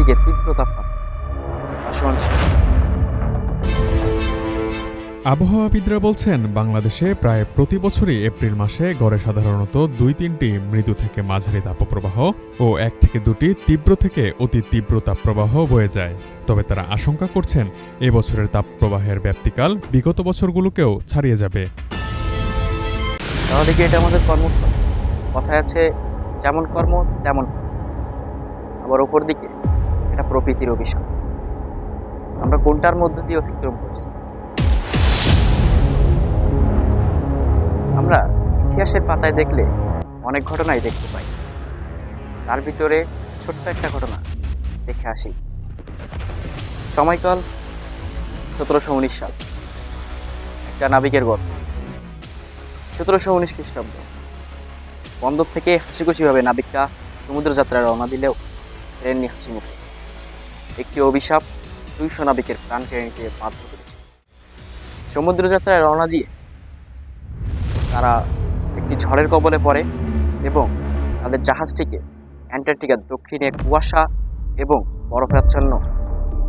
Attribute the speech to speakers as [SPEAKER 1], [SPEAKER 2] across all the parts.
[SPEAKER 1] অন্যদিকে তীব্র তাপমাত্রা। অসহনশীল।
[SPEAKER 2] আবহাওয়াবিদরা বলছেন, বাংলাদেশে প্রায় প্রতি বছরই এপ্রিল মাসে গড়ে সাধারণত 2-3টি মৃদু থেকে মাঝারি তাপপ্রবাহ ও 1 থেকে 2টি তীব্র থেকে অতি তীব্র তাপপ্রবাহ বয়ে যায়। তবে তারা আশঙ্কা করছেন, এবছরের তাপপ্রবাহের ব্যাপ্তিকাল বিগত বছরগুলোকেও ছাড়িয়ে যাবে।
[SPEAKER 1] তাহলে কি এটা আমাদের কর্মফল? কথায় আছে, যেমন কর্ম তেমন ফল। আবার ওপর দিকে এটা প্রকৃতির অভিশাপ। আমরা কোনটার মধ্যে দিয়ে অতিক্রম করছি? আমরা ইতিহাসের পাতায় দেখলে অনেক ঘটনাই দেখতে পাই। তার ভিতরে ছোট্ট একটা ঘটনা দেখে আসি। সময়কাল 1719 সাল। একটা নাবিকের গল্প। 1719 খ্রিস্টাব্দ। বন্দর থেকে হাসিখুশিভাবে নাবিকরা সমুদ্র যাত্রায় রওনা দিলেও ফেরেননি হাসি মুখে। একটি অভিশাপ 200 নাবিকের প্রাণ কেড়ে নিতে বাধ্য করেছে। সমুদ্র যাত্রায় রওনা দিয়ে তারা একটি ঝড়ের কবলে পড়ে এবং তাদের জাহাজটিকে অ্যান্টার্কটিকার দক্ষিণে কুয়াশা এবং বরফাচ্ছন্ন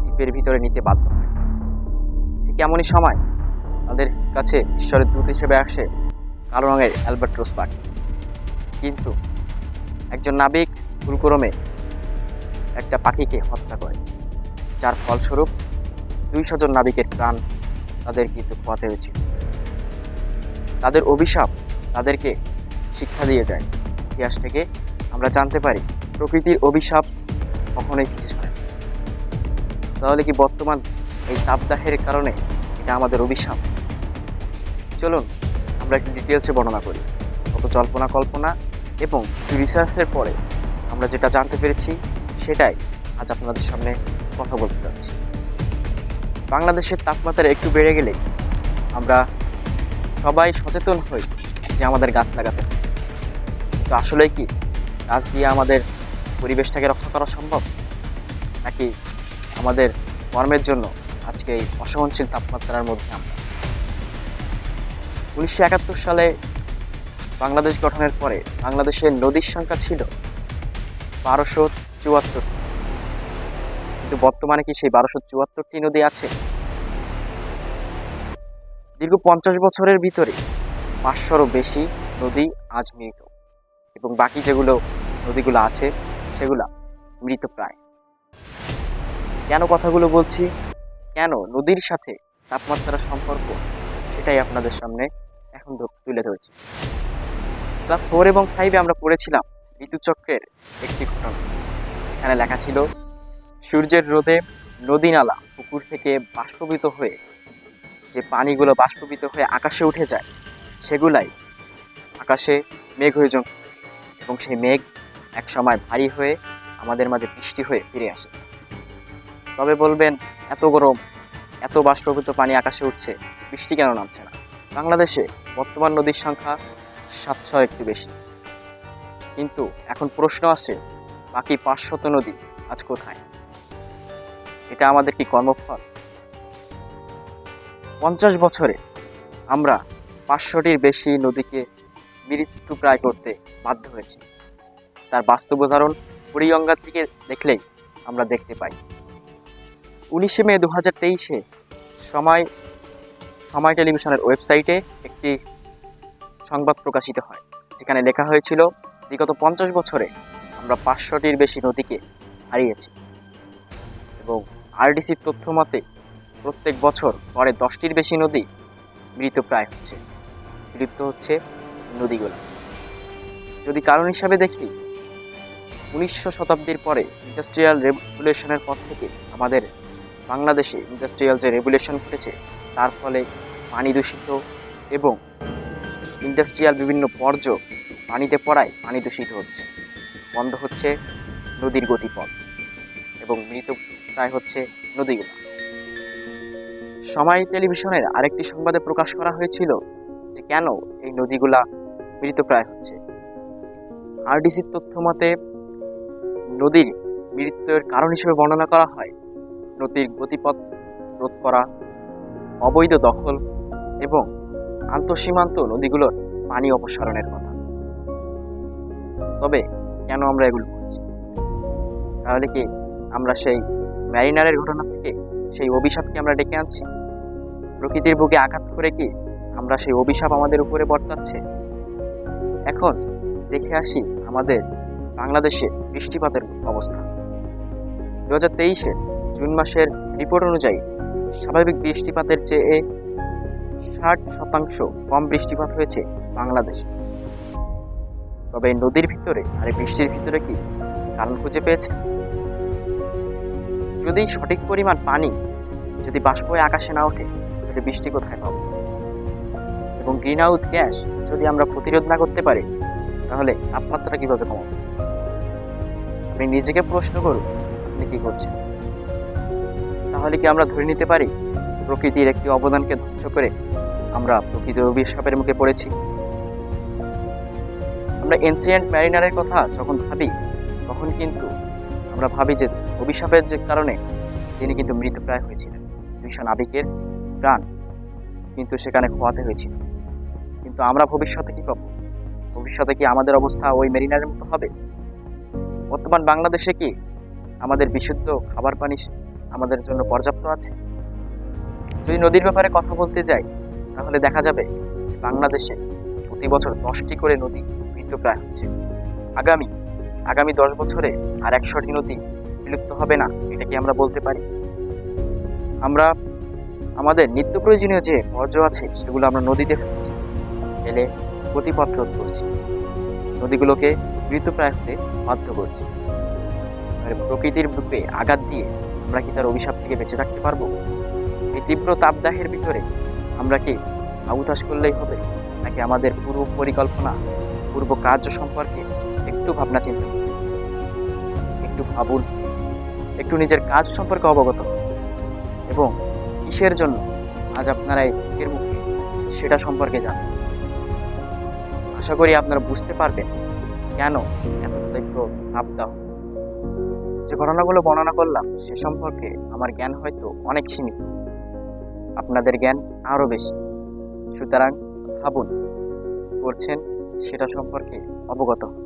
[SPEAKER 1] দ্বীপের ভিতরে নিতে বাধ্য হয়। ঠিক এমনই সময় তাদের কাছে ঈশ্বরের দূত হিসেবে আসে কালো রঙের অ্যালবাট্রোস পাখি। কিন্তু একজন নাবিক ভুলক্রমে একটা পাখিকে হত্যা করে, যার ফলস্বরূপ 200 জন নাবিকের প্রাণ তাদের কিন্তু খোয়াতে হয়েছিল। তাদের অভিশাপ তাদেরকে শিক্ষা দিয়ে যায়। ইতিহাস থেকে আমরা জানতে পারি, প্রকৃতির অভিশাপ কখনোই পিছু ছাড়ে না। তাহলে কি বর্তমান এই তাপদাহের কারণে এটা আমাদের অভিশাপ? চলুন আমরা একটু ডিটেলসে বর্ণনা করি। কত জল্পনা কল্পনা এবং কিছু রিসার্চের পরে আমরা যেটা জানতে পেরেছি সেটাই আজ আপনাদের সামনে কথা বলতে যাচ্ছি। বাংলাদেশের তাপমাত্রা একটু বেড়ে গেলে আমরা সবাই সচেতন হই যে আমাদের গাছ লাগাতে হবে। কিন্তু আসলে কি গাছ দিয়ে আমাদের পরিবেশটাকে রক্ষা করা সম্ভব? নাকি আমাদের কর্মের জন্য আজকে এই অসহনশীল তাপমাত্রার মধ্যে আমরা? 1971 সালে বাংলাদেশ গঠনের পরে বাংলাদেশের নদীর সংখ্যা ছিল 1274। কিন্তু বর্তমানে কি সেই 1274টি নদী আছে? দীর্ঘ 50 বছরের ভিতরে 500রও বেশি নদী আজ মৃত, এবং বাকি যেগুলো নদীগুলো আছে সেগুলা মৃত প্রায়। কেন কথাগুলো বলছি, কেন নদীর সাথে তাপমাত্রার সম্পর্ক, সেটাই আপনাদের সামনে এখন তুলে ধরছি। ক্লাস 4 এবং 5 আমরা পড়েছিলাম ঋতুচক্রের একটি ঘটনা, যেখানে লেখা ছিল সূর্যের রোদে নদী নালা পুকুর থেকে বাষ্পীভূত হয়ে যে পানিগুলো বাষ্পীভূত হয়ে আকাশে উঠে যায়, সেগুলাই আকাশে মেঘ হয়ে জমে, এবং সেই মেঘ এক সময় ভারী হয়ে আমাদের মাঝে বৃষ্টি হয়ে ফিরে আসে। তবে বলবেন, এত গরম, এত বাষ্পীভূত পানি আকাশে উঠছে, বৃষ্টি কেন নামছে না? বাংলাদেশে বর্তমান নদীর সংখ্যা 700 একটু বেশি, কিন্তু এখন প্রশ্ন আছে, বাকি 500 নদী আজ কোথায়? এটা আমাদের কি কর্মফল? 50 বছরে আমরা 500টির বেশি নদীকে মৃত্যু প্রায় করতে বাধ্য হয়েছি। তার বাস্তব উদাহরণ বুড়িগঙ্গার দিকে দেখলেই আমরা দেখতে পাই। 19 মে 2023-এ সময় টেলিভিশনের ওয়েবসাইটে একটি সংবাদ প্রকাশিত হয়, যেখানে লেখা হয়েছিল বিগত 50 বছরে আমরা 500টির বেশি নদীকে হারিয়েছি, এবং আরডিসির তথ্য মতে প্রত্যেক বছর গড়ে 10টির বেশি নদী মৃতপ্রায় হচ্ছে, বিলুপ্ত হচ্ছে নদীগুলো। যদি কারণ হিসাবে দেখি, 1900 শতাব্দীর পরে ইন্ডাস্ট্রিয়াল রেভলিউশনের পর থেকে আমাদের বাংলাদেশে ইন্ডাস্ট্রিয়াল যে রেভলিউশন ঘটেছে, তার ফলে পানি দূষিত এবং ইন্ডাস্ট্রিয়াল বিভিন্ন বর্জ্য পানিতে পড়ায় পানি দূষিত হচ্ছে, বন্ধ হচ্ছে নদীর গতিপথ, এবং মৃত প্রায় হচ্ছে নদীগুলো। সময় টেলিভিশনের আরেকটি সংবাদে প্রকাশ করা হয়েছিল যে কেন এই নদীগুলা মৃতপ্রায় হচ্ছে। আরডিসির তথ্য মতে নদীর মৃত্যুর কারণ হিসেবে বর্ণনা করা হয় নদীর গতিপথ রোধ করা, অবৈধ দখল এবং আন্তঃসীমান্ত নদীগুলোর পানি অপসারণের কথা। তবে কেন আমরা এগুলো করছি? তাহলে কি আমরা সেই ম্যারিনারের ঘটনা থেকে সেই অভিশাপকে আমরা ডেকে আনছি? প্রকৃতির বুকে আঘাত করে কি আমরা সেই অভিশাপ আমাদের উপরে বর্তাচ্ছে? এখন দেখে আসি আমাদের বাংলাদেশে বৃষ্টিপাতের অবস্থা। 2023-এর জুন মাসের রিপোর্ট অনুযায়ী স্বাভাবিক বৃষ্টিপাতের চেয়ে 60% কম বৃষ্টিপাত হয়েছে বাংলাদেশে। তবে এই নদীর ভিতরে আর এই বৃষ্টির ভিতরে কি কারণ খুঁজে পেয়েছে? যদি সঠিক পরিমাণ পানি যদি বাষ্প হয়ে আকাশে না ওঠে, তাহলে বৃষ্টি কোথায় পাবো? এবং গ্রিন হাউস গ্যাস যদি আমরা প্রতিরোধ না করতে পারি, তাহলে তাপমাত্রা কিভাবে কমাবো? আপনি নিজেকে প্রশ্ন করুন, আপনি কি করছেন? তাহলে কি আমরা ধরে নিতে পারি প্রকৃতির একটি অবদানকে ধ্বংস করে আমরা প্রকৃতির অভিশাপের মুখে পড়েছি? আমরা এনসিয়েন্ট ম্যারিনারের কথা যখন ভাবি, তখন কিন্তু আমরা ভাবি যে অভিশাপের যে কারণে তিনি কিন্তু মৃতপ্রায় হয়েছিলেন। 200 নাবিকের প্রাণ কিন্তু সেখানে খোয়াতে হয়েছিল। কিন্তু আমরা ভবিষ্যতে কি পাবো? ভবিষ্যতে কি আমাদের অবস্থা ওই মেরিনারের মতো হবে? বর্তমান বাংলাদেশে কি আমাদের বিশুদ্ধ খাবার পানি আমাদের জন্য পর্যাপ্ত আছে? যদি নদীর ব্যাপারে কথা বলতে যাই, তাহলে দেখা যাবে যে বাংলাদেশে প্রতি বছর 10টি করে নদী মৃতপ্রায় হচ্ছে। আগামী 10 বছরে আর 100টি নদী বিলুপ্ত হবে না, এটা কি আমরা বলতে পারি? আমরা আমাদের নিত্য প্রয়োজনীয় যে বর্জ্য আছে সেগুলো আমরা নদীতে ফেলছি, ফেলে গতিপথ রোধ করছি, নদীগুলোকে মৃতপ্রায় হতে বাধ্য করছি। আর প্রকৃতির বুকে আঘাত দিয়ে আমরা কি তার অভিশাপ থেকে বেঁচে থাকতে পারবো? এই তীব্র তাপদাহের ভিতরে আমরা কি আউতাস করলেই হবে, নাকি আমাদের পূর্ব পরিকল্পনা, পূর্ব কার্য সম্পর্কে একটু ভাবনা চিন্তা করুন, একটু ভাবুন, একটু নিজের কাজ সম্পর্কে অবগত হন, এবং কিসের জন্য আজ আপনারা এই বুকের মুখে সেটা সম্পর্কে জানেন। আশা করি আপনারা বুঝতে পারবেন কেন এত তীব্র তাপদাহ। যে ঘটনাগুলো বর্ণনা করলাম সে সম্পর্কে আমার জ্ঞান হয়তো অনেক সীমিত, আপনাদের জ্ঞান আরও বেশি। সুতরাং ভাবুন, করছেন সেটা সম্পর্কে অবগত হন,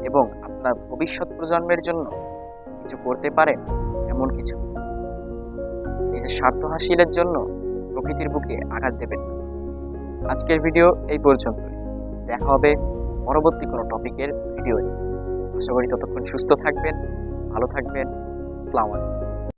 [SPEAKER 1] এবং আপনার ভবিষ্যৎ প্রজন্মের জন্য কিছু করতে পারেন এমন কিছু। নিজের স্বার্থ হাসিলের জন্য প্রকৃতির বুকে আঘাত দেবেন না। আজকের ভিডিও এই পর্যন্তই। দেখা হবে পরবর্তী কোনো টপিকের ভিডিও নিয়ে। আশা করি ততক্ষণ সুস্থ থাকবেন, ভালো থাকবেন। আসসালামু আলাইকুম।